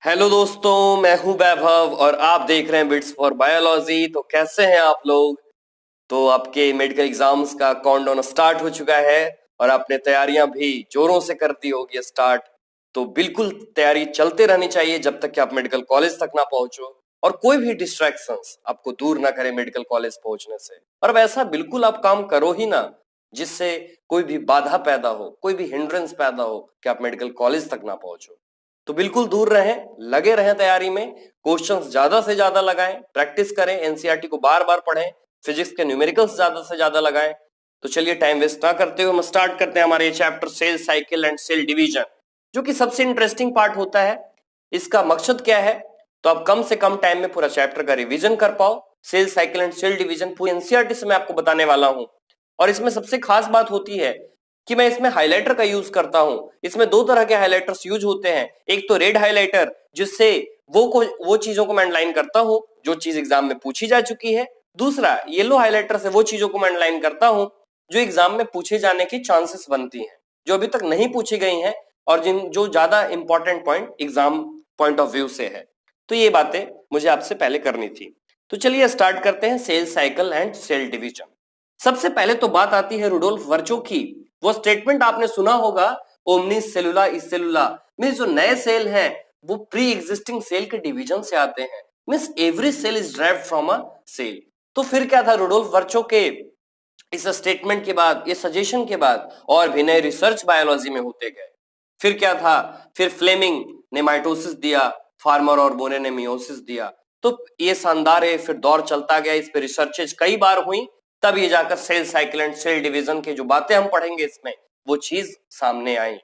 Hello दोस्तों, मैं हूं वैभव और आप देख रहे हैं बिट्स फॉर बायोलॉजी। तो कैसे हैं आप लोग? तो आपके मेडिकल एग्जाम्स का काउंटडाउन स्टार्ट हो चुका है और आपने तैयारियां भी जोरों से कर दी होगी स्टार्ट। तो बिल्कुल तैयारी चलते रहनी चाहिए जब तक कि आप मेडिकल कॉलेज तक ना पहुंचो और कोई भी डिस्ट्रैक्शंस आपको दूर ना करे मेडिकल कॉलेज पहुंचने से। और वैसा बिल्कुल आप काम करो ही ना जिससे कोई भी बाधा पैदा हो, कोई भी हिंड्रेंस पैदा हो कि आप मेडिकल कॉलेज तक ना पहुंचो। तो बिल्कुल दूर रहें, लगे रहें तैयारी में, क्वेश्चंस ज्यादा से ज्यादा लगाएं, प्रैक्टिस करें, एनसीईआरटी को बार बार पढ़ें, फिजिक्स के न्यूमेरिकल्स ज्यादा से ज्यादा लगाएं। तो चलिए टाइम वेस्ट ना करते हुए हम स्टार्ट करते हैं हमारे ये chapter cell cycle and cell division, जो कि सबसे इंटरेस्टिंग पार्ट होता है। इसका मकसद क्या है? तो आप कम से कम टाइम में पूरा चैप्टर का रिवीजन कर पाओ। Cell cycle and cell division पूरी एनसीईआरटी से मैं आपको बताने वाला हूं। और इसमें सबसे खास बात होती है कि मैं इसमें हाइलाइटर का यूज करता हूं। इसमें दो तरह के हाइलाइटर्स यूज होते हैं। एक तो रेड हाइलाइटर, जिससे वो चीजों को मैं अंडरलाइन करता हूं जो चीज एग्जाम में पूछी जा चुकी है। दूसरा येलो हाइलाइटर से वो चीजों को मैं अंडरलाइन करता हूं जो एग्जाम में पूछे जाने की चांसेस बनती हैं, जो अभी तक नहीं पूछी गई हैं और जिन जो ज्यादा important point exam point of view से है। तो ये बातें मुझे आपसे पहले करनी थी। तो चलिए स्टार्ट करते हैं cell cycle and cell division. सबसे पहले तो बात आती है रुडोल्फ वर्चो की। वो स्टेटमेंट आपने सुना होगा, ओमनिस सेलुला इस सेलुला, मींस जो नए सेल हैं वो प्री एग्जिस्टिंग सेल के डिवीजन से आते हैं। Means every cell is derived from a cell. तो फिर क्या था रुडोल्फ वर्चो के इस स्टेटमेंट के बाद, ये सजेशन के बाद और भी नए रिसर्च बायोलॉजी में होते गए। फिर क्या था? फिर फ्लेमिंग ने माइटोसिस दिया, फार्मर और बोने ने मियोसिस दिया। तो ये शानदार है, फिर दौर चलता गया, इस पे रिसर्चेज कई बार हुई, तब ये जाकर cell cycle and cell division के जो बातें हम पढ़ेंगे इसमें वो चीज सामने आई।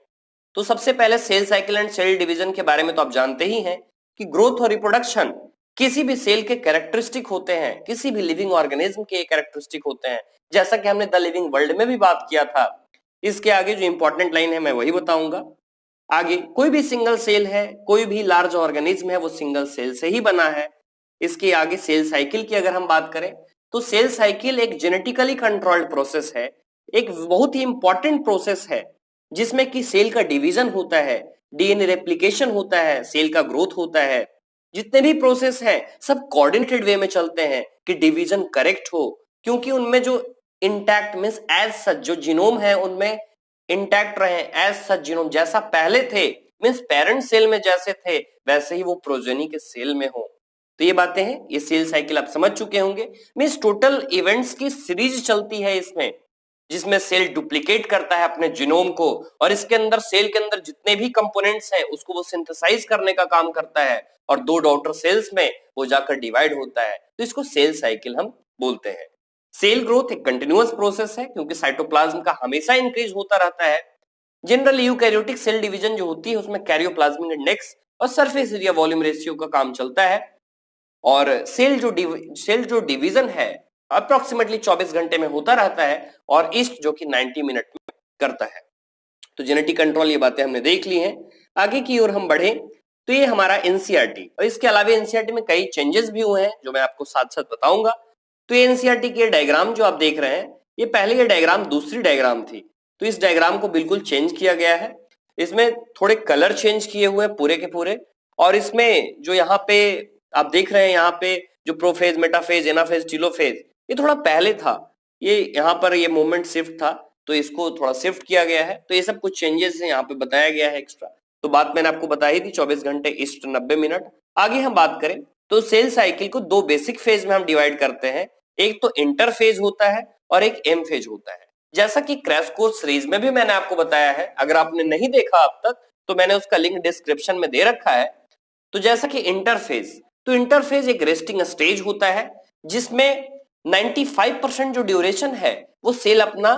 तो सबसे पहले cell cycle and cell division के बारे में तो आप जानते ही हैं कि ग्रोथ और रिप्रोडक्शन किसी भी सेल के कैरेक्टरिस्टिक होते हैं, किसी भी लिविंग ऑर्गेनिज्म के कैरेक्टरिस्टिक होते हैं, जैसा कि हमने द लिविंग वर्ल्ड में भी बात किया था। इसके आगे जो इंपॉर्टेंट लाइन है मैं वही बताऊंगा। आगे कोई भी सिंगल सेल है, कोई भी लार्ज ऑर्गेनिज्म है, वो सिंगल सेल से ही बना है। इसके आगे सेल साइकिल की अगर हम बात करें तो सेल साइकिल एक जेनेटिकली कंट्रोल्ड प्रोसेस है, एक बहुत ही इंपॉर्टेंट प्रोसेस है जिसमें कि सेल का डिवीजन होता है, डीएनए रेप्लिकेशन होता है, सेल का ग्रोथ होता है। जितने भी प्रोसेस हैं सब कोऑर्डिनेटेड वे में चलते हैं कि डिवीजन करेक्ट हो, क्योंकि उनमें जो इंटैक्ट मींस एज सच जो जीनोम है उनमें इंटैक्ट रहे, एज सच जीनोम जैसा पहले थे, मींस पेरेंट सेल में जैसे थे वैसे ही वो प्रोजेनी के सेल में हो। तो ये बातें हैं, ये सेल साइकिल आप समझ चुके होंगे। मींस टोटल इवेंट्स की सीरीज चलती है इसमें, जिसमें सेल डुप्लीकेट करता है अपने जीनोम को और इसके अंदर सेल के अंदर जितने भी कंपोनेंट्स हैं उसको वो सिंथेसाइज करने का काम करता है और दो डॉटर सेल्स में वो जाकर डिवाइड होता है। तो इसको सेल साइकिल हम बोलते हैं। सेल ग्रोथ एक कंटिन्यूअस प्रोसेस है क्योंकि साइटोप्लाज्म का हमेशा इंक्रीज होता रहता है। जनरली यूकैरियोटिक सेल डिवीजन जो होती है उसमें कैरियोप्लाज्मिक इंडेक्स और सरफेस एरिया वॉल्यूम रेशियो का काम चलता है। और सेल जो डिवीजन है अप्रोक्सीमेटली 24 घंटे में होता रहता है और ईस्ट जो कि 90 मिनट में करता है। तो जेनेटिक कंट्रोल ये बातें हमने देख ली हैं। आगे की ओर हम बढ़े तो ये हमारा एनसीईआरटी, और इसके अलावा एनसीईआरटी में कई चेंजेस भी हुए हैं जो मैं आपको साथ साथ बताऊंगा। तो ये एनसीईआरटी की डायग्राम जो आप देख रहे हैं, ये पहले ये डायग्राम दूसरी डायग्राम थी, तो इस डायग्राम को बिल्कुल चेंज किया गया है। इसमें थोड़े कलर चेंज किए हुए पूरे के पूरे, और इसमें जो यहाँ पे आप देख रहे हैं, यहाँ पे जो प्रोफेज, मेटाफेज, एनाफेज, टीलोफेज, ये थोड़ा पहले था। ये यहाँ पर ये मूवमेंट शिफ्ट था तो इसको थोड़ा शिफ्ट किया गया है। तो ये सब कुछ चेंजेस है यहाँ पे बताया गया है एक्स्ट्रा। तो बात मैंने आपको बताई थी 24 घंटे ईस्ट 90 मिनट। आगे हम बात करें तो सेल साइकिल को दो बेसिक फेज में हम डिवाइड करते हैं। एक तो इंटरफेज होता है और एक एम फेज होता है। जैसा कि क्रैश कोर्स सीरीज में भी मैंने आपको बताया है, अगर आपने नहीं देखा अब तक तो मैंने उसका लिंक डिस्क्रिप्शन में दे रखा है। तो जैसा कि इंटरफेज, तो इंटरफेज एक रेस्टिंग स्टेज होता है जिसमें 95% जो ड्यूरेशन है वो सेल अपना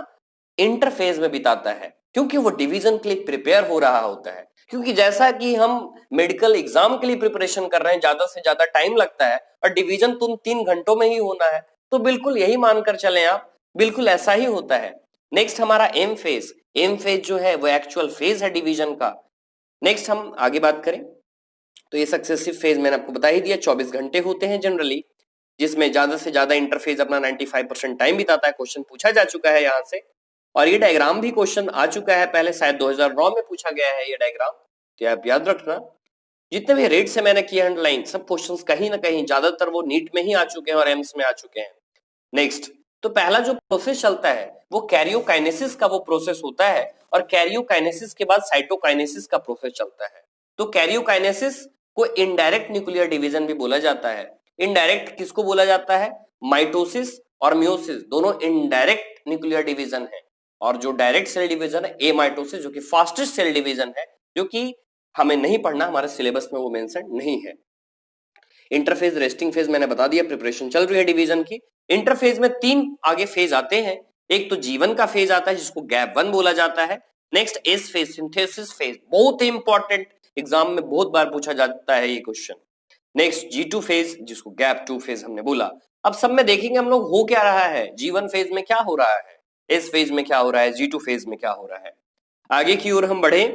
इंटरफेज में बिताता है, क्योंकि वो डिवीजन के लिए प्रिपेयर हो रहा होता है। क्योंकि जैसा कि हम मेडिकल एग्जाम के लिए प्रिपरेशन कर रहे हैं, ज्यादा से ज्यादा टाइम लगता है और डिवीजन तुम 3 घंटों में ही होना है, तो बिल्कुल यही मानकर चलें आप, बिल्कुल ऐसा ही होता है। नेक्स्ट हमारा एम फेज, एम फेज जो है वो एक्चुअल फेज है डिवीजन का। नेक्स्ट हम आगे बात करें तो ये सक्सेसिव फेज मैंने आपको बता ही दिया, 24 घंटे होते हैं जनरली, जिसमें ज्यादा से ज्यादा इंटरफेज अपना 95% टाइम बिताता है। क्वेश्चन पूछा जा चुका है यहाँ से, और ये डायग्राम भी क्वेश्चन आ चुका है पहले, शायद 2009 में पूछा गया है ये डायग्राम, तो आप याद रखना। जितने भी रेट से मैंने किया अंडरलाइन, सब क्वेश्चंस कहीं ना कहीं ज्यादातर वो नीट में ही आ चुके हैं और एम्स में आ चुके हैं। नेक्स्ट, तो पहला जो प्रोसेस चलता है वो कैरियोकाइनेसिस का वो प्रोसेस होता है, और कैरियोकाइनेसिस के बाद साइटोकाइनेसिस का प्रोसेस चलता है। तो कैरियोकाइनेसिस को इनडायरेक्ट न्यूक्लियर डिवीजन भी बोला जाता है। इनडायरेक्ट किसको बोला जाता है? माइटोसिस और मियोसिस दोनों इनडायरेक्ट न्यूक्लियर डिवीजन है, और जो डायरेक्ट सेल डिवीजन है एमाइटोसिस, जो कि फास्टेस्ट सेल डिवीजन है, जो कि हमें नहीं पढ़ना, हमारे सिलेबस में वो मेंशन नहीं है। इंटरफेज, रेस्टिंग फेज मैंने बता दिया, प्रिपरेशन चल रही है डिवीजन की। इंटरफेज में 3 आगे फेज आते हैं। एक तो जीवन का फेज आता है जिसको गैप 1 बोला जाता है। Next S phase, synthesis phase, बहुत ही इंपॉर्टेंट, एग्जाम में बहुत बार पूछा जाता है ये क्वेश्चन। नेक्स्ट G2 फेज जिसको गैप 2 फेज हमने बोला। अब सब में देखेंगे हम लोग हो क्या रहा है, G1 फेज में क्या हो रहा है, एस फेज में क्या हो रहा है, G2 फेज में क्या हो रहा है। आगे की ओर हम बढ़े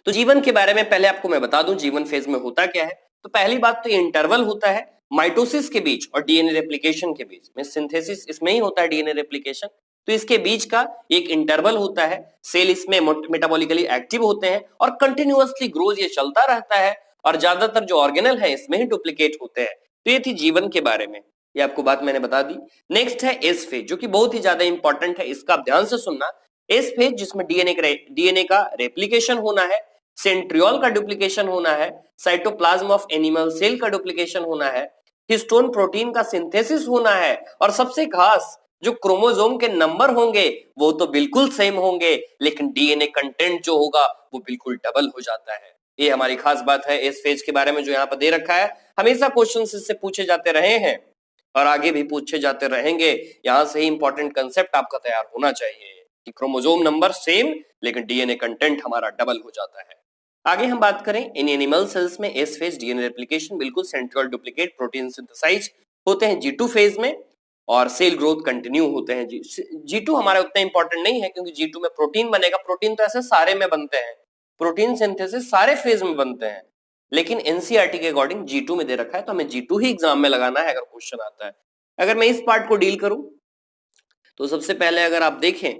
तो जीवन के बारे में पहले आपको मैं बता दूं जीवन फेज में होता क्या है। तो पहली बात तो ये इंटरवल होता है माइटोसिस के बीच और डीएनए रेप्लिकेशन के बीच में। सिंथेसिस इसमें ही होता है, डीएनए रेप्लिकेशन, तो इसके बीच का एक इंटरवल होता है। सेल इसमें मेटाबॉलिकली एक्टिव होते हैं और कंटिन्यूअसली ग्रोथ ये चलता रहता है, और ज्यादातर जो ऑर्गेनल है इसमें ही डुप्लीकेट होते हैं। तो ये थी जीवन के बारे में, ये आपको बात मैंने बता दी। नेक्स्ट है एस फेज, जो कि बहुत ही ज्यादा इंपॉर्टेंट है, इसका आप ध्यान से सुनना। एस फेज जिसमें डीएनए का रेप्लिकेशन होना है, सेंट्रियोल का डुप्लीकेशन होना है, साइटोप्लाज्म ऑफ एनिमल सेल का डुप्लीकेशन होना है, हिस्टोन प्रोटीन का सिंथेसिस होना है, और सबसे खास जो क्रोमोसोम के नंबर होंगे वो तो बिल्कुल सेम होंगे, लेकिन डीएनए कंटेंट जो होगा वो बिल्कुल डबल हो जाता है। ये हमारी खास बात है इस फेज के बारे में जो यहाँ पर दे रखा है। हमेशा क्वेश्चन इससे पूछे जाते रहे हैं और आगे भी पूछे जाते रहेंगे। यहां से ही इंपॉर्टेंट कंसेप्ट आपका तैयार होना चाहिए कि क्रोमोसोम नंबर सेम लेकिन डीएनए कंटेंट हमारा डबल हो जाता है। आगे हम बात करें इन एनिमल सेल्स में एस फेज डीएनए रेप्लिकेशन बिल्कुल, सेंट्रियोल डुप्लीकेट, प्रोटीन सिंथेसाइज होते हैं G2 फेज में, और सेल ग्रोथ कंटिन्यू होते हैं। G2 हमारा उतना इंपॉर्टेंट नहीं है क्योंकि G2 में प्रोटीन बनेगा। प्रोटीन तो ऐसे सारे में बनते हैं, प्रोटीन सिंथेसिस सारे फेज में बनते हैं, लेकिन एनसीईआरटी के अकॉर्डिंग G2 में दे रखा है, तो हमें G2 ही एग्जाम में लगाना है अगर क्वेश्चन आता है। अगर मैं इस पार्ट को डील करूं तो सबसे पहले अगर आप देखें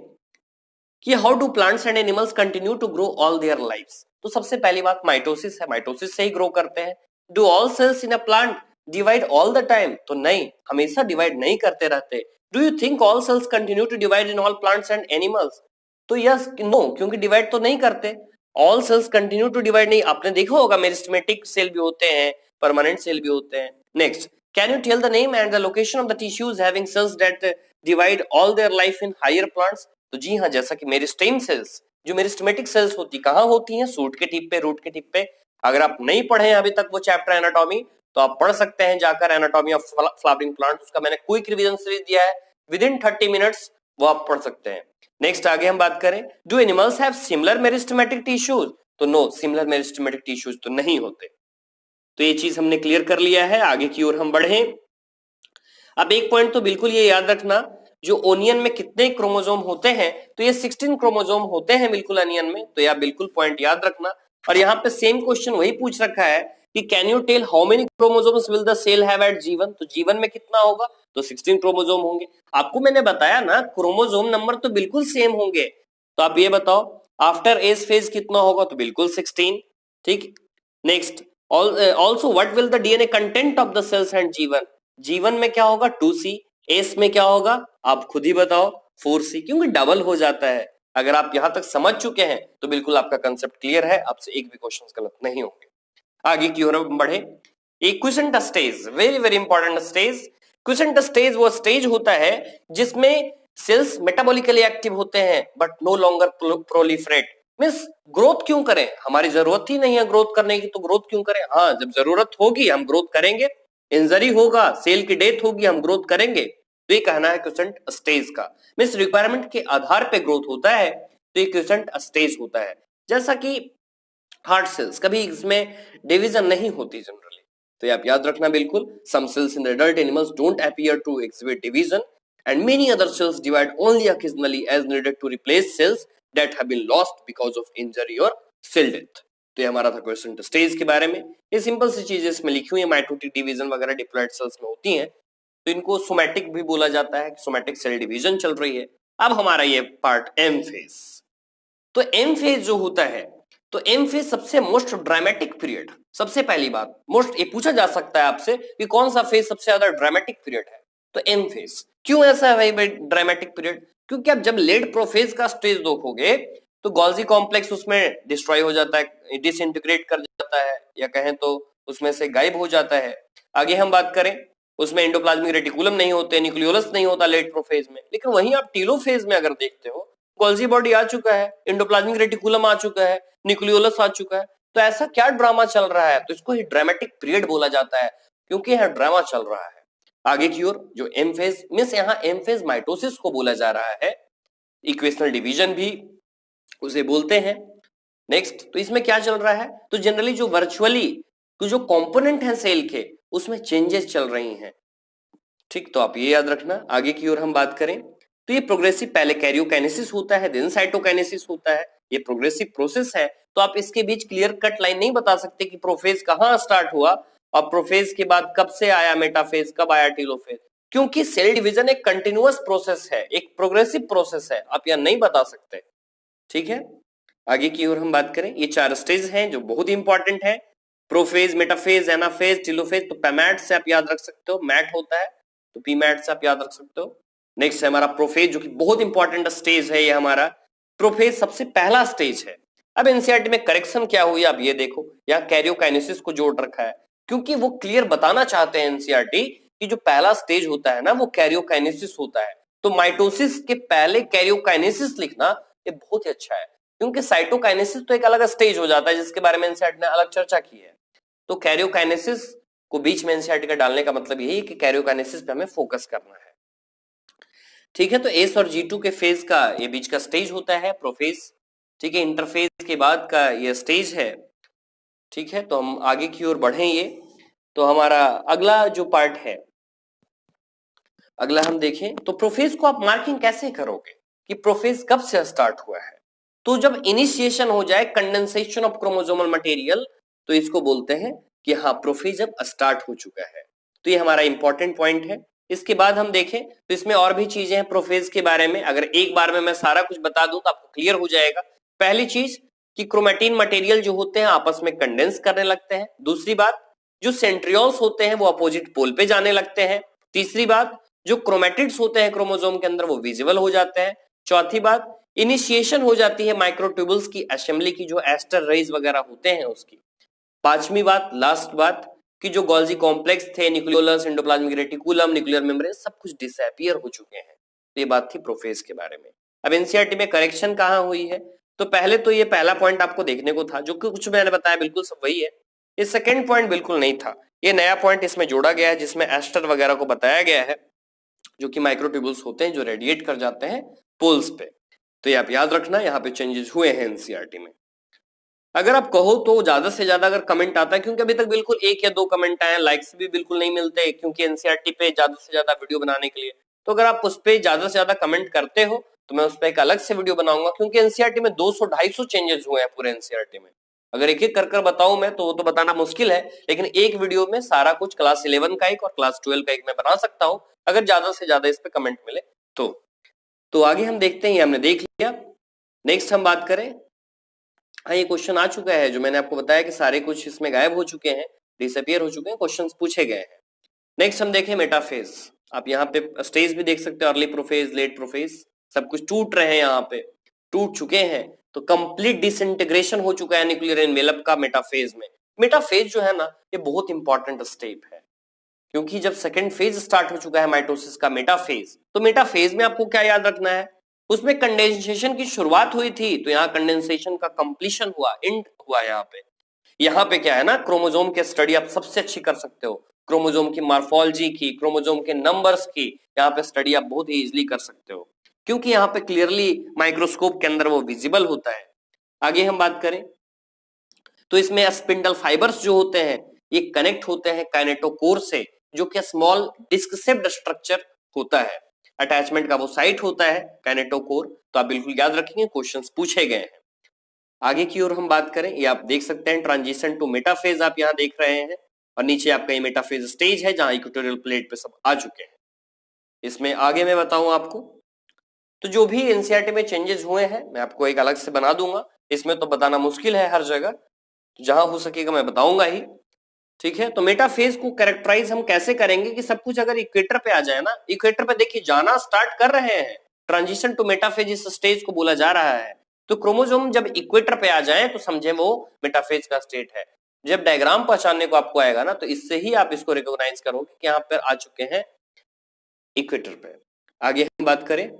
कि how do plants and animals continue to grow all their lives, तो सबसे पहली बात माइटोसिस है, माइटोसिस से ही ग्रो करते हैं। Do all cells in a plant divide all the time, तो नहीं, हमेशा डिवाइड नहीं करते रहते। Do you think all cells continue to divide in all plants and animals, तो यस नो, क्योंकि डिवाइड तो नहीं करते। All cells continue to divide नहीं, आपने देखा होगा मेरिस्टेमेटिक सेल भी होते हैं, परमानेंट सेल भी होते हैं। Next, can you tell the name and the location of the tissues having cells that divide all their life in higher plants, तो जी हाँ, जैसा कि मेरिस्टेम सेल्स, जो मेरिस्टेमेटिक सेल्स होती कहाँ होती हैं? सूट के टिप पे, रूट के टिप पे। अगर आप नहीं पढ़े अभी तक वो चैप्टर एनाटॉमी, तो आप पढ़ सकते हैं जाकर एनाटॉमी ऑफ फ्लावरिंग प्लांट, उसका मैंने क्विक रिवीजन सीरीज दिया है, विद इन 30 मिनट्स वो आप पढ़ सकते हैं। नेक्स्ट आगे हम बात करें, do animals have similar meristematic tissues, तो नो, सिमिलर मेरिस्टेमेटिक टिश्यूज तो नहीं होते। तो ये चीज हमने क्लियर कर लिया है। आगे की ओर हम बढ़े। अब एक पॉइंट तो बिल्कुल ये याद रखना, जो ओनियन में कितने क्रोमोसोम होते हैं, तो ये 16 क्रोमोसोम होते हैं बिल्कुल ओनियन में, तो यह बिल्कुल पॉइंट याद रखना। और यहाँ पे सेम क्वेश्चन वही पूछ रखा है कि can you tell how many chromosomes will the cell have at G1, तो जीवन में कितना होगा, तो 16 क्रोमोसोम होंगे। आपको मैंने बताया ना क्रोमोसोम नंबर तो बिल्कुल सेम होंगे, तो आप ये बताओ आफ्टर एस फेज कितना होगा, तो बिल्कुल 16। ठीक, next, also what will the DNA content of the cells and जीवन में क्या होगा, 2C, एस में क्या होगा आप खुद ही बताओ, 4C, क्योंकि डबल हो जाता है। अगर आप यहां तक समझ चुके हैं तो बिल्कुल आपका कंसेप्ट क्लियर है, आपसे एक भी क्वेश्चंस गलत नहीं होंगे। आगे की ओर हम बढ़े। एक quiescent stage, very very important stage. Quiescent stage वो स्टेज होता है जिसमें सेल्स मेटाबॉलिकली एक्टिव होते हैं but no longer proliferate. Means growth क्यों करें, हमारी जरूरत ही नहीं है ग्रोथ करने की, तो ग्रोथ क्यों करें? हाँ, जब जरूरत होगी हम ग्रोथ करेंगे, इंजरी होगा, सेल की डेथ होगी, हम ग्रोथ करेंगे। तो ये कहना है क्विसेंट स्टेज का। मींस रिक्वायरमेंट के आधार पे ग्रोथ होता है, तो ये क्विसेंट स्टेज होता है। जैसा कि हार्ट सेल्स, कभी इसमें डिवीजन नहीं होती जनरली, तो ये आप याद रखना बिल्कुल। Some cells in the adult animals don't appear to exhibit division and many other cells divide only occasionally as needed to replace cells that have been lost because of injury or cell death। तो ये हमारा था question stage के बारे में। ये simple सी चीजें इसमें लिखी हुई है, माइटोटिक डिवीजन वगैरह डिप्लॉइड सेल्स में होती हैं, तो इनको सोमैटिक भी बोला जाता है, सोमैटिक सेल डिवीजन चल रही है। अब हमारा ये पार्ट एम फेज। तो एम फेज जो होता है तो एम फेज सबसे मोस्ट ड्रामेटिक पीरियड, सबसे पहली बात मोस्ट, ये पूछा जा सकता है आपसे कि कौन सा फेज सबसे ज्यादा ड्रामेटिक पीरियड है, तो एम फेज। क्यों ऐसा है भाई ड्रामेटिक पीरियड? क्योंकि आप जब लेट प्रोफेज का स्टेज देखोगे तो गोल्जी कॉम्प्लेक्स उसमें डिस्ट्रॉय हो जाता है, डिसइंटीग्रेट कर जाता है, या कहें तो उसमें से गायब हो जाता है। आगे हम बात करें, उसमें एंडोप्लाज्मिक रेटिकुलम नहीं होते, न्यूक्लियोलस नहीं होता लेट प्रोफेज में। लेकिन वहीं आप टीलोफेज में अगर देखते हो, गोल्जी बॉडी आ चुका है, एंडोप्लाज्मिक रेटिकुलम आ चुका है, न्यूक्लियोलस आ चुका है, तो ऐसा क्या ड्रामा चल रहा है? तो इसको ही ड्रामेटिक पीरियड बोला जाता है, क्योंकि यह ड्रामा चल रहा है। आगे की ओर जो एम फेज मींस, यहाँ एम फेज माइटोसिस को बोला जा रहा है, इक्वेशनल डिवीजन भी उसे बोलते हैं। नेक्स्ट, तो इसमें क्या चल रहा है? तो जनरली जो वर्चुअली जो कंपोनेंट है सेल के, उसमें चेंजेस चल रही हैं। ठीक, तो आप ये याद रखना। आगे की ओर हम बात करें तो ये प्रोग्रेसिव, पहले कैरियोकाइनेसिस होता है, देन साइटोकाइनेसिस होता है, ये प्रोग्रेसिव प्रोसेस है। तो आप इसके बीच क्लियर कट लाइन नहीं बता सकते कि प्रोफेज कहाँ स्टार्ट हुआ और प्रोफेज के बाद कब से आया मेटाफेज, कब आया टीलोफेज, क्योंकि सेल डिवीजन एक कंटिन्यूअस प्रोसेस है, एक प्रोग्रेसिव प्रोसेस है, आप यह नहीं बता सकते। ठीक है, आगे की ओर हम बात करें, ये 4 स्टेज हैं जो बहुत ही इंपॉर्टेंट है, प्रोफेज, मेटाफेज, एनाफेज, टीलोफेज। तो पैमैट से आप याद रख सकते हो, मैट होता है तो पीमैट से आप याद रख सकते हो। नेक्स्ट है हमारा प्रोफेज, जो कि बहुत इंपॉर्टेंट स्टेज है, ये हमारा प्रोफेज सबसे पहला स्टेज है। अब एनसीईआरटी में करेक्शन क्या हुई आप ये देखो, यहाँ कैरियोकाइनेसिस को जोड़ रखा है, क्योंकि वो क्लियर बताना चाहते हैं एनसीईआरटी कि जो पहला स्टेज होता है ना, वो कैरियोकाइनेसिस होता है। तो माइटोसिस के पहले कैरियोकाइनेसिस लिखना ये बहुत ही अच्छा है, क्योंकि साइटोकाइनेसिस तो एक अलग स्टेज हो जाता है, जिसके बारे में एनसीईआरटी ने अलग चर्चा की है। तो कैरियोकाइनेसिस को बीच में एनसीईआरटी का डालने का मतलब यही है कि कैरियोकाइनेसिस पे हमें फोकस करना है। ठीक है, तो एस और G2 के फेज का ये बीच का स्टेज होता है प्रोफेज। ठीक है, इंटरफेज के बाद का ये स्टेज है। ठीक है, तो हम आगे की ओर बढ़े, ये तो हमारा अगला जो पार्ट है, अगला हम देखें तो प्रोफेज को आप मार्किंग कैसे करोगे कि प्रोफेज कब से स्टार्ट हुआ है? तो जब इनिशिएशन हो जाए, कंडेंसेशन ऑफ क्रोमोसोमल मटेरियल, तो इसको बोलते हैं कि हाँ प्रोफेज अब स्टार्ट हो चुका है। तो ये हमारा इंपॉर्टेंट पॉइंट है। इसके बाद हम देखें तो इसमें और भी चीजें हैं प्रोफेज के बारे में, अगर एक बार में मैं सारा कुछ बता दूं तो आपको क्लियर हो जाएगा। पहली चीज कि क्रोमेटिन मटेरियल जो होते हैं आपस में कंडेंस करने लगते हैं। दूसरी बात, जो सेंट्रियोल्स होते हैं वो अपोजिट पोल पे जाने लगते हैं। तीसरी बात, जो क्रोमेटिड्स होते हैं क्रोमोसोम के अंदर वो विजिबल हो जाते हैं। चौथी बात, इनिशिएशन हो जाती है माइक्रोट्यूबुल्स की असेंबली की, जो एस्टर रेज वगैरह होते हैं उसकी। पांचवी बात, लास्ट बात, कि जो गोल्जी कॉम्प्लेक्स थे, nucleolus, endoplasmic reticulum, nuclear membrane, सब कुछ डिसअपीयर हो चुके हैं। तो ये बात थी प्रोफेज के बारे में। अब एनसीईआरटी में करेक्शन कहां हुई है? तो पहले तो ये पहला पॉइंट आपको देखने को था, जो कि कुछ मैंने बताया बिल्कुल सब वही है। ये सेकंड पॉइंट बिल्कुल नहीं था, ये नया पॉइंट इसमें जोड़ा गया है, जिसमें एस्टर वगैरह को बताया गया है, जो कि माइक्रोट्यूबुल्स होते हैं जो रेडिएट कर जाते हैं पोल्स पे। तो ये आप याद रखना, यहाँ पे चेंजेस हुए हैं एनसीईआरटी में। अगर आप कहो तो ज्यादा से ज्यादा अगर कमेंट आता है, क्योंकि अभी तक बिल्कुल 1 या 2 कमेंट आए हैं, लाइक्स भी बिल्कुल नहीं मिलते, क्योंकि एनसीईआरटी पे ज्यादा से ज्यादा वीडियो बनाने के लिए। तो अगर आप उस पर ज्यादा से ज्यादा कमेंट करते हो तो मैं उस पर एक अलग से वीडियो बनाऊंगा, क्योंकि एनसीईआरटी में 200-250 चेंजेस हुए हैं पूरे एनसीईआरटी में। अगर एक एक कर बताऊं मैं तो वो तो बताना मुश्किल है, लेकिन एक वीडियो में सारा कुछ क्लास 11 का एक और क्लास 12 का एक मैं बना सकता हूं, अगर ज्यादा से ज्यादा इस पे कमेंट मिले तो आगे हम देखते हैं, ये हमने देख लिया। नेक्स्ट हम बात करें, हाँ ये क्वेश्चन आ चुका है, जो मैंने आपको बताया कि सारे कुछ इसमें गायब हो चुके हैं, डिसअपीयर हो चुके हैं, क्वेश्चंस पूछे गए हैं। नेक्स्ट हम देखें मेटाफेज। आप यहाँ पे स्टेज भी देख सकते हो, अर्ली प्रोफेज, लेट प्रोफेज, सब कुछ टूट रहे हैं, यहाँ पे टूट चुके हैं। तो कंप्लीट डिसइंटीग्रेशन हो चुका है न्यूक्लियर एनवेलप का मेटाफेज में। मेटाफेज जो है ना, ये बहुत इंपॉर्टेंट स्टेप है, क्योंकि जब सेकेंड फेज स्टार्ट हो चुका है माइटोसिस का, मेटाफेज, तो मेटाफेज में आपको क्या याद रखना है? उसमें कंडेंसेशन की शुरुआत हुई थी, तो यहाँ कंडेंसेशन का कंप्लीशन हुआ, एंड हुआ यहाँ पे। यहाँ पे क्या है ना, क्रोमोसोम के स्टडी आप सबसे अच्छी कर सकते हो, क्रोमोसोम की मार्फोलॉजी की, क्रोमोसोम के नंबर्स की, यहाँ पे स्टडी आप बहुत ही इजीली कर सकते हो, क्योंकि यहाँ पे क्लियरली माइक्रोस्कोप के अंदर वो विजिबल होता है। आगे हम बात करें तो इसमें स्पिंडल फाइबर्स जो होते हैं ये कनेक्ट होते हैं काइनेटोकोर से, जो कि स्मॉल डिस्क शेप्ड स्ट्रक्चर होता है। अटैचमेंट का वो साइट होता है काइनेटोकोर, तो आप बिल्कुल याद रखेंगे, क्वेश्चंस पूछे गए हैं। आगे की ओर हम बात करें, ये आप देख सकते हैं ट्रांजिशन टू मेटाफेज आप यहाँ देख रहे हैं, और नीचे आपका ये मेटाफेज स्टेज है जहां इक्वेटोरियल प्लेट पे सब आ चुके हैं। इसमें आगे मैं बताऊं आपको तो जो भी एनसीईआरटी में चेंजेस हुए हैं मैं आपको एक अलग से बना दूंगा, इसमें तो बताना मुश्किल है हर जगह, तो जहां हो सकेगा मैं बताऊंगा ही। ठीक है, तो मेटाफेज को कैरेक्टराइज हम कैसे करेंगे कि सब कुछ अगर इक्वेटर पे आ जाए ना, इक्वेटर पे देखिए जाना स्टार्ट कर रहे हैं, ट्रांजिशन टू मेटाफेज इस स्टेज को बोला जा रहा है। तो क्रोमोसोम जब इक्वेटर पे आ जाए तो समझे वो मेटाफेज का स्टेट है। जब डायग्राम पहचानने को आपको आएगा ना, तो इससे ही आप इसको रिकॉग्नाइज करोगे कि यहाँ पर आ चुके हैं इक्वेटर पे। आगे हम बात करें,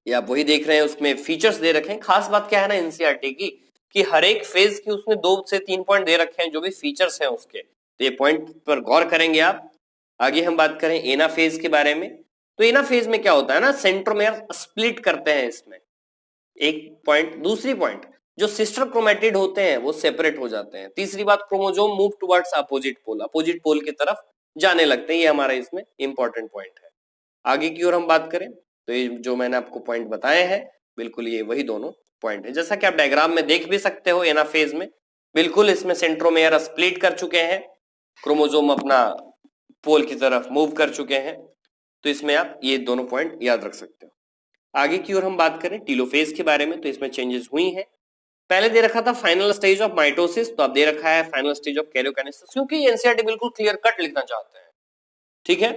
या आप वही देख रहे हैं, उसमें फीचर्स दे रखे हैं। खास बात क्या है ना एनसीईआरटी की, कि हर एक फेज की उसने 2 से 3 पॉइंट दे रखे हैं जो भी फीचर्स हैं उसके, तो ये पॉइंट पर गौर करेंगे आप। आगे हम बात करें एना फेज के बारे में, तो एना फेज में क्या होता है ना, सेंट्रोमेयर स्प्लिट करते हैं इसमें, एक पॉइंट दूसरी पॉइंट जो सिस्टर क्रोमेटिड होते हैं वो सेपरेट हो जाते हैं। तीसरी बात, chromosome move towards opposite pole की तरफ जाने लगते हैं, ये हमारा इसमें इंपॉर्टेंट पॉइंट है। आगे की ओर हम बात करें तो ये जो मैंने आपको पॉइंट बताए हैं बिल्कुल ये वही दोनों पॉइंट है, जैसा कि आप डायग्राम में देख भी सकते हो। एनाफेज में बिल्कुल इसमें सेंट्रोमेयर स्प्लिट कर चुके हैं, क्रोमोसोम अपना पोल की तरफ मूव कर चुके हैं, तो इसमें आप ये दोनों पॉइंट याद रख सकते हो। आगे की ओर हम बात करें टीलोफेज के बारे में, तो इसमें चेंजेस हुई हैं। पहले दे रखा था फाइनल स्टेज ऑफ माइटोसिस, तो अब दे रखा है फाइनल स्टेज ऑफ कैरियोकाइनेसिस, क्योंकि एनसीईआरटी बिल्कुल क्लियर कट लिखना चाहते हैं। ठीक है,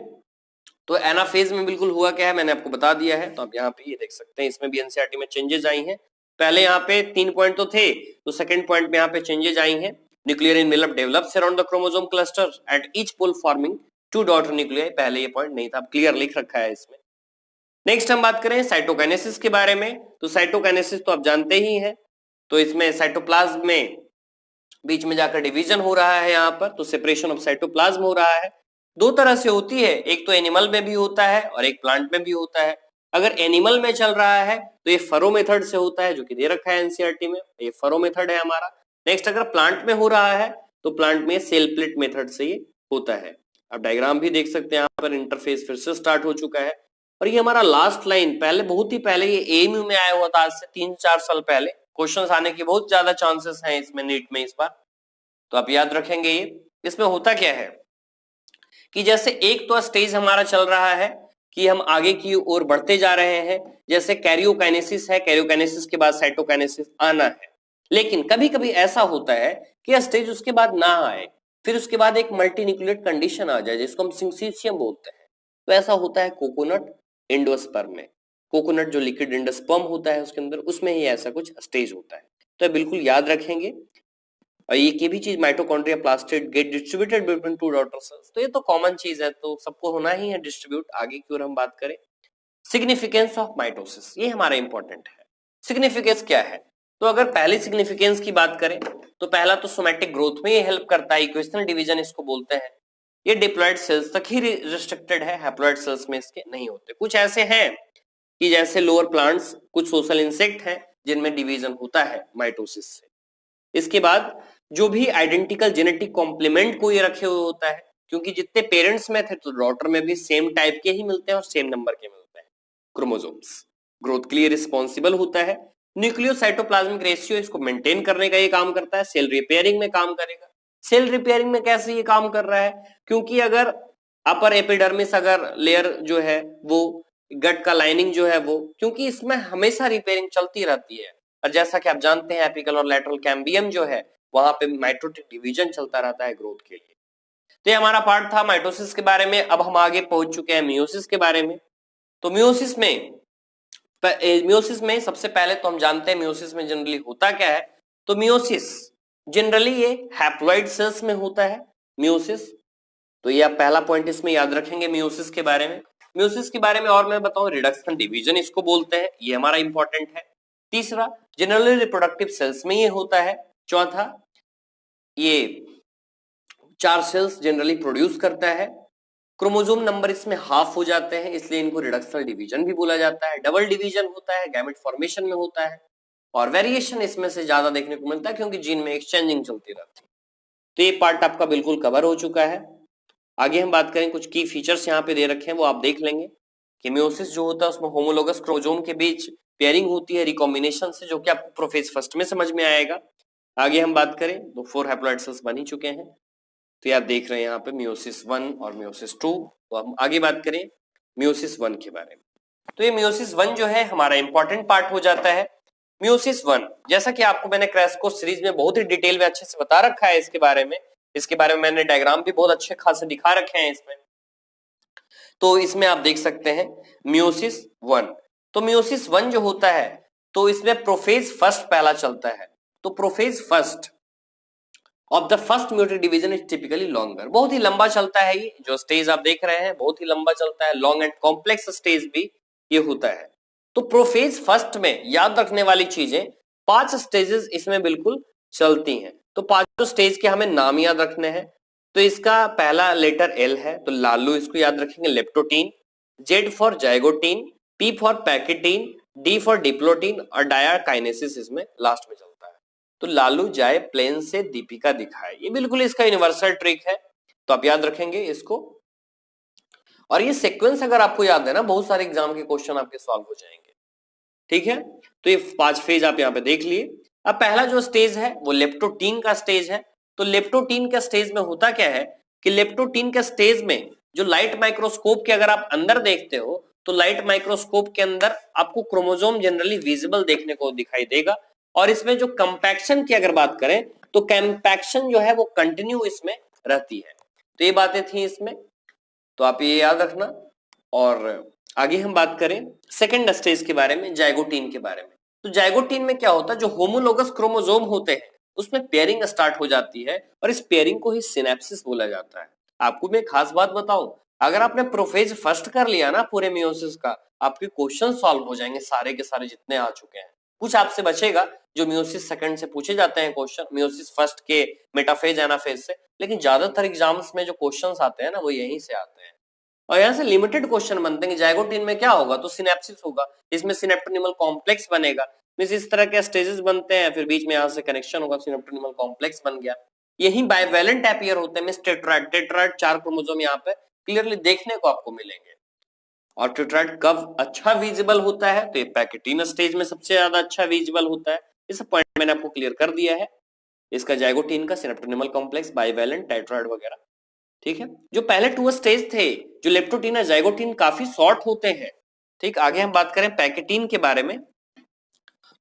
तो एनाफेज में बिल्कुल हुआ क्या है मैंने आपको बता दिया है, तो आप यहाँ पे ये देख सकते हैं, इसमें भी एनसीईआरटी में चेंजेस आई हैं। पहले यहाँ पे 3 पॉइंट तो थे, तो सेकंड पॉइंट में यहाँ पे चेंजेस आई हैं। Nuclear envelope develops around the chromosome cluster at each pole forming 2 daughter nuclei, पहले ये पॉइंट नहीं था, अब क्लियर लिख रखा है इसमें। नेक्स्ट हम बात करें साइटोकाइनेसिस के बारे में, तो साइटोकाइनेसिस तो आप जानते ही हैं, तो इसमें साइटोप्लाज्म में बीच में जाकर डिवीजन हो रहा है यहाँ पर, तो सेपरेशन ऑफ साइटोप्लाज्म हो रहा है। 2 तरह से होती है, एक तो एनिमल में भी होता है और एक प्लांट में भी होता है। अगर एनिमल में चल रहा है तो ये फरो मेथड से होता है, जो कि दे रखा है एनसीईआरटी में, ये फरो मेथड है हमारा। नेक्स्ट अगर प्लांट में हो रहा है तो प्लांट में सेल प्लेट मेथड से ये होता है। आप डायग्राम भी देख सकते हैं, यहाँ पर इंटरफेस फिर से स्टार्ट हो चुका है। और ये हमारा लास्ट लाइन, पहले बहुत ही पहले ये एएमयू में आया हुआ था, आज से 3-4 साल पहले। क्वेश्चंस आने के बहुत ज्यादा चांसेस हैं इसमें नीट में इस बार, तो आप याद रखेंगे ये। इसमें होता क्या है कि जैसे एक तो स्टेज हमारा चल रहा है कि हम आगे की ओर बढ़ते जा रहे हैं, जैसे कैरियोकाइनेसिस है, कैरियोकाइनेसिस के बाद साइटोकाइनेसिस आना है। लेकिन कभी कभी ऐसा होता है कि स्टेज उसके बाद ना आए, फिर उसके बाद एक मल्टीन्यूक्लिएट कंडीशन आ जाए जिसको हम सिंसीशियम बोलते हैं। तो ऐसा होता है कोकोनट एंडोस्पर्म में, कोकोनट जो लिक्विड एंडोस्पर्म होता है उसके अंदर, उसमें ही ऐसा कुछ स्टेज होता है, तो बिल्कुल याद रखेंगे। और ये भी चीज mitochondria plastid get distributed between 2 daughter cells, तो ये तो कॉमन चीज है, तो सबको होना ही है डिस्ट्रीब्यूट। आगे की ओर हम बात करें सिग्निफिकेंस ऑफ माइटोसिस, ये हमारा इंपॉर्टेंट है। सिग्निफिकेंस क्या है, तो अगर पहली सिग्निफिकेंस की बात करें तो पहला तो सोमैटिक ग्रोथ में ये हेल्प करता है, इक्वेशनल डिवीजन इसको बोलते हैं। ये डिप्लॉयड सेल्स तक ही रिस्ट्रिक्टेड है, हैप्लॉयड सेल्स में इसके नहीं होते। कुछ ऐसे हैं कि जैसे लोअर प्लांट्स, कुछ सोशल इंसेक्ट हैं जिनमें डिवीजन होता है माइटोसिस से। इसके बाद जो भी आइडेंटिकल जेनेटिक कॉम्प्लीमेंट को ये रखे हुए होता है, क्योंकि जितने पेरेंट्स में थे तो डॉटर में भी सेम टाइप के ही मिलते हैं और सेम नंबर के मिलते हैं क्रोमोसोम्स। ग्रोथ के लिए रिस्पॉन्सिबल होता है। न्यूक्लियोसाइटोप्लाज्मिक रेशियो इसको मेंटेन करने का ये काम करता है। सेल रिपेयरिंग में काम करेगा। सेल रिपेयरिंग में कैसे ये काम कर रहा है, क्योंकि अगर अपर एपिडर्मिस अगर लेयर जो है वो गट का लाइनिंग जो है वो, क्योंकि इसमें हमेशा रिपेयरिंग चलती रहती है, और जैसा कि आप जानते हैं एपिकल और लैटरल कैम्बियम जो है वहां पे माइटोटिक डिवीजन चलता रहता है ग्रोथ के लिए। तो ये हमारा पार्ट था माइटोसिस के बारे में। अब हम आगे पहुंच चुके हैं मियोसिस के बारे में। तो मियोसिस में सबसे पहले तो हम जानते हैं मियोसिस में जनरली होता क्या है। तो मियोसिस जनरली ये हैप्लॉइड सेल्स में होता है मियोसिस, तो ये आप पहला पॉइंट इसमें याद रखेंगे मियोसिस के बारे में। मियोसिस के बारे में और मैं बताऊं, रिडक्शन डिवीजन इसको बोलते हैं, ये हमारा इंपॉर्टेंट है। तीसरा, जनरली रिप्रोडक्टिव सेल्स में ये होता है। चौथा, ये 4 सेल्स जनरली प्रोड्यूस करता है। क्रोमोसोम नंबर इसमें हाफ हो जाते हैं, इसलिए इनको रिडक्शनल डिवीजन भी बोला जाता है। डबल डिवीजन होता है, गैमेट फॉर्मेशन में होता है, और वेरिएशन इसमें से ज्यादा देखने को मिलता है क्योंकि जीन में एक्सचेंजिंग चलती रहती है। तो ये पार्ट आपका बिल्कुल कवर हो चुका है। आगे हम बात करें, कुछ की फीचर्स यहाँ पे दे रखे हैं वो आप देख लेंगे कि मियोसिस जो होता है उसमें होमोलोगस क्रोमोसोम के बीच पेयरिंग होती है रिकॉम्बिनेशन से, जो कि आपको प्रोफेज फर्स्ट में समझ में आएगा। आगे हम बात करें तो 4 हैप्लॉइड सेल्स बन ही चुके हैं, तो ये आप देख रहे हैं यहाँ पे मियोसिस 1 और मियोसिस 2। तो हम आगे बात करें मियोसिस 1 के बारे में। तो ये मियोसिस 1 जो है हमारा इंपॉर्टेंट पार्ट हो जाता है। मियोसिस 1 जैसा कि आपको मैंने क्रैश कोर्स सीरीज में बहुत ही डिटेल में अच्छे से बता रखा है इसके बारे में मैंने डायग्राम भी बहुत अच्छे खासे दिखा रखे हैं इसमें। तो इसमें आप देख सकते हैं मियोसिस 1। तो मियोसिस 1 जो होता है तो इसमें प्रोफेज फर्स्ट पहला चलता है। तो prophase first of the first mutate division is typically longer, बहुत ही लंबा चलता है ये जो स्टेज आप देख रहे हैं, बहुत ही लंबा चलता है, लॉन्ग एंड कॉम्प्लेक्स स्टेज भी ये होता है। तो प्रोफेज फर्स्ट में याद रखने वाली चीजें 5 स्टेजेस इसमें बिल्कुल चलती हैं। तो पांचों स्टेज के हमें नाम याद रखने हैं। तो इसका पहला लेटर एल है तो लालू इसको याद रखेंगे, leptotene. Z for zygotene, P for pachytene, D for diplotene और डायाकाइनेसिस इसमें लास्ट में चलता है। तो लालू जाए प्लेन से दीपिका दिखाए, ये बिल्कुल इसका यूनिवर्सल ट्रिक है, तो आप याद रखेंगे इसको। और ये सीक्वेंस अगर आपको याद है ना, बहुत सारे एग्जाम के क्वेश्चन आपके सॉल्व हो जाएंगे। ठीक है, तो ये 5 फेज आप यहाँ पे देख लिए। अब पहला जो स्टेज है वो लेप्टोटीन का स्टेज है। तो लेप्टोटीन के स्टेज में होता क्या है कि लेप्टोटीन के स्टेज में जो लाइट माइक्रोस्कोप के अगर आप अंदर देखते हो तो लाइट माइक्रोस्कोप के अंदर आपको क्रोमोसोम जनरली विजिबल देखने को दिखाई देगा। और इसमें जो कंपैक्शन की अगर बात करें तो कंपैक्शन जो है वो कंटिन्यू इसमें रहती है। तो ये बातें थी इसमें, तो आप ये याद रखना। और आगे हम बात करें सेकंड स्टेज के बारे में, जाइगोटीन के बारे में। तो जाइगोटीन में क्या होता है, जो होमोलोगस क्रोमोसोम होते हैं उसमें पेयरिंग स्टार्ट हो जाती है और इस पेयरिंग को ही सिनेप्सिस बोला जाता है। आपको मैं खास बात बताऊं, अगर आपने प्रोफेज फर्स्ट कर लिया ना पूरे मियोसिस का, आपके क्वेश्चन सॉल्व हो जाएंगे सारे के सारे जितने आ चुके हैं। कुछ आपसे बचेगा जो मियोसिस सेकंड से पूछे जाते हैं क्वेश्चन, मियोसिस फर्स्ट के मेटाफेज एनाफेज से, लेकिन ज्यादातर एग्जाम्स में जो क्वेश्चंस आते हैं ना वो यहीं से आते हैं। और यहाँ से लिमिटेड क्वेश्चन बनते हैं। जाइगोटीन में क्या होगा, तो सिनेप्सिस होगा, इसमें सिनेप्टोनिमल कॉम्प्लेक्स बनेगा, इस तरह के स्टेजेस बनते हैं, फिर बीच में यहाँ से कनेक्शन होगा, सिनेप्टोनिमल कॉम्प्लेक्स बन गया। यही बाइवेलेंट अपीयर होते हैं, टेट्राइड, टेट्राइड 4 क्रोमोसोम यहाँ पे क्लियरली देखने को आपको मिलेंगे। और टेट्राइड कब अच्छा विजिबल होता है, तो ये पैकेटीन स्टेज में सबसे ज्यादा अच्छा विजिबल होता है। इस पॉइंट मैंने आपको क्लियर कर दिया है, इसका जाइगोटीन का सिनेप्टोनिमल कॉम्प्लेक्स, बाइवेलेंट, टेट्राइड वगैरह। ठीक है, जो पहले 2 स्टेज थे जो लेप्टोटीन और जाइगोटीन काफी शॉर्ट होते हैं। ठीक, आगे हम बात करें पैकेटीन के बारे में।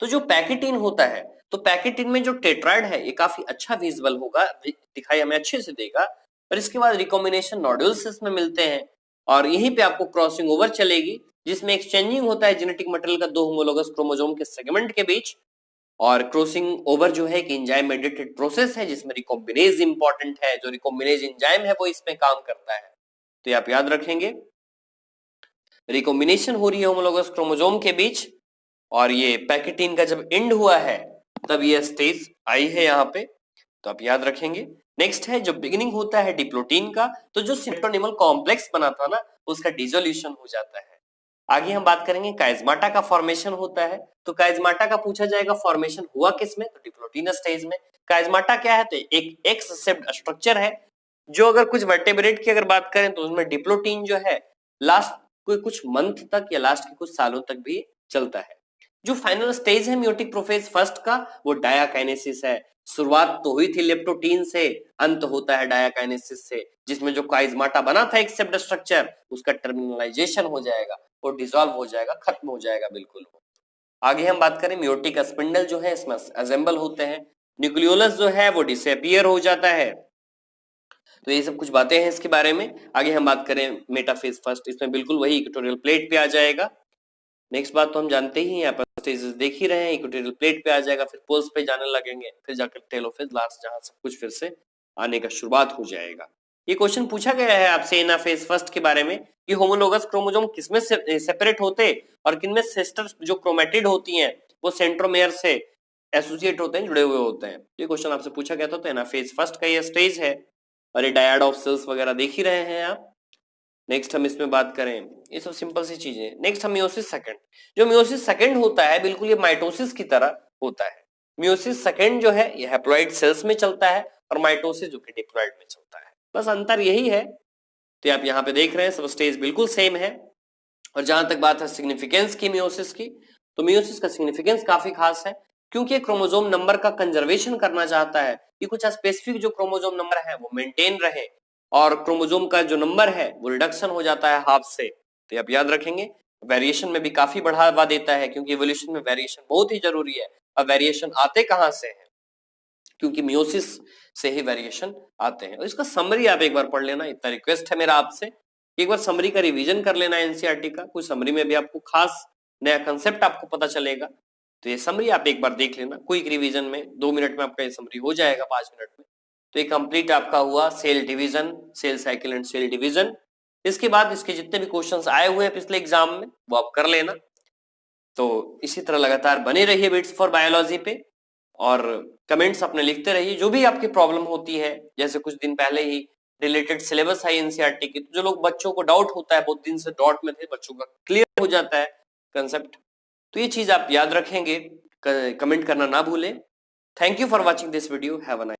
तो जो पैकेटीन होता है तो पैकेटीन में जो टेट्राइड है ये काफी अच्छा विजिबल होगा, दिखाई हमें अच्छे से देगा। और इसके बाद रिकॉम्बिनेशन नोड्यूल्स इसमें मिलते हैं और यहीं पे आपको क्रॉसिंग ओवर चलेगी जिसमें एक्सचेंजिंग होता है जेनेटिक मटेरियल का 2 होमोलोगस क्रोमोसोम के सेगमेंट के बीच। और क्रॉसिंग ओवर जो है कि एंजाइम मेडिएटेड प्रोसेस है जिसमें रिकॉम्बिनेज इंपॉर्टेंट है, जो रिकॉम्बिनेज एंजाइम है वो इसमें काम करता है। तो ये आप याद रखेंगे, रिकॉम्बिनेशन हो रही है होमोलोगस क्रोमोसोम के बीच। और ये पैकेटीन का जब एंड हुआ है तब ये स्टेज आई है यहाँ पे, तो आप याद रखेंगे। नेक्स्ट है जो बिगिनिंग होता है डिप्लोटीन का, तो जो सिनेप्टोनिमल कॉम्प्लेक्स बना था ना उसका डिसोल्यूशन हो जाता है। आगे हम बात करेंगे काइजमाटा का फॉर्मेशन होता है। तो काइजमाटा का पूछा जाएगा फॉर्मेशन हुआ किसमें, तो डिप्लोटीन स्टेज में। काइजमाटा क्या है, तो एक एक्स शेप्ड स्ट्रक्चर है जो अगर कुछ वर्टेब्रेट की अगर बात करें तो उसमें डिप्लोटीन जो है लास्ट कोई कुछ मंथ तक या लास्ट के कुछ सालों तक भी चलता है। जो फाइनल स्टेज है म्यूटिक प्रोफेज फर्स्ट का वो डायाकाइनेसिस है। शुरुआत तो हुई थी लेप्टोटीन से, अंत होता है डायाकाइनेसिस से, जिसमें जो काइजमाटा बना था एक सेप्ड स्ट्रक्चर उसका टर्मिनलाइजेशन हो जाएगा, वो डिसॉल्व हो जाएगा, खत्म हो जाएगा बिल्कुल। आगे हम बात करें म्यूटिक स्पिंडल जो है इसमें असेंबल होते हैं, न्यूक्लियोलस जो है वो डिसअपीयर हो जाता है। तो ये सब कुछ बातें हैं इसके बारे में। आगे हम बात करें मेटाफेज फर्स्ट, इसमें बिल्कुल वही इक्वेटोरियल प्लेट पे आ जाएगा। नेक्स्ट बात तो हम जानते ही यहाँ पर स्टेजेस देख ही रहे हैं, इक्वेटोरियल प्लेट पे आ जाएगा, फिर पोल्स पे जाने लगेंगे, फिर जाकर टेलोफेज लास्ट जहां सब कुछ फिर से आने का शुरुआत हो जाएगा। ये क्वेश्चन पूछा गया है आपसे एनाफेज फर्स्ट के बारे में कि होमोलोगस क्रोमोसोम किसमें सेपरेट होते और किनमें सिस्टर जो क्रोमेटिड होती हैं वो सेंट्रोमेयर से एसोसिएट होते हैं, जुड़े हुए होते हैं। ये क्वेश्चन आपसे पूछा गया था, तो एनाफेज फर्स्ट का ये स्टेज है। और ये डायड ऑफ सेल्स वगैरह देख ही रहे हैं आप। नेक्स्ट हम इसमें बात करें, ये सब सिंपल सी चीजें। नेक्स्ट हम मियोसिस सेकंड, जो मियोसिस सेकंड होता है बिल्कुल ये माइटोसिस की तरह होता है। मियोसिस सेकंड जो है ये हैप्लॉइड सेल्स में चलता है और माइटोसिस जो कि डिप्लॉइड में चलता है, बस अंतर यही है। तो आप यहाँ पे देख रहे हैं सब स्टेज बिल्कुल सेम है। और जहां तक बात है सिग्निफिकेंस की मियोसिस की, तो मियोसिस का सिग्निफिकेंस काफी खास है क्योंकि क्रोमोसोम नंबर का कंजर्वेशन करना चाहता है कि कुछ स्पेसिफिक जो क्रोमोसोम नंबर है वो मेंटेन रहे और क्रोमोसोम का जो नंबर है वो रिडक्शन हो जाता है हाफ से। तो आप याद रखेंगे वेरिएशन में भी काफी बढ़ावा देता है, क्योंकि इवोल्यूशन में वेरिएशन बहुत ही जरूरी है। अब वेरिएशन आते कहां से हैं? क्योंकि मियोसिस से ही वेरिएशन आते हैं। और इसका समरी आप एक बार पढ़ लेना, इतना रिक्वेस्ट है मेरा आपसे। एक बार समरी का रिवीजन कर लेना एनसीईआरटी का, कुछ समरी में भी आपको खास नया कंसेप्ट आपको पता चलेगा। तो ये समरी आप एक बार देख लेना, क्विक रिवीजन में 2 मिनट में आपका ये समरी हो जाएगा, 5 मिनट में। तो ये कंप्लीट आपका हुआ cell division, cell cycle and cell division. इसके बाद इसके जितने भी क्वेश्चंस आए हुए हैं पिछले एग्जाम में वो आप कर लेना। तो इसी तरह लगातार बने रहिए बिट्स फॉर बायोलॉजी पे, और कमेंट्स अपने लिखते रहिए। जो भी आपकी प्रॉब्लम होती है, जैसे कुछ दिन पहले ही रिलेटेड सिलेबस है एनसीईआरटी की, तो जो लोग बच्चों को डाउट होता है, बहुत दिन से डाउट में थे, बच्चों का क्लियर हो जाता है कंसेप्ट। तो ये चीज आप याद रखेंगे, कमेंट करना ना भूलें। Thank you for watching this video. Have a nice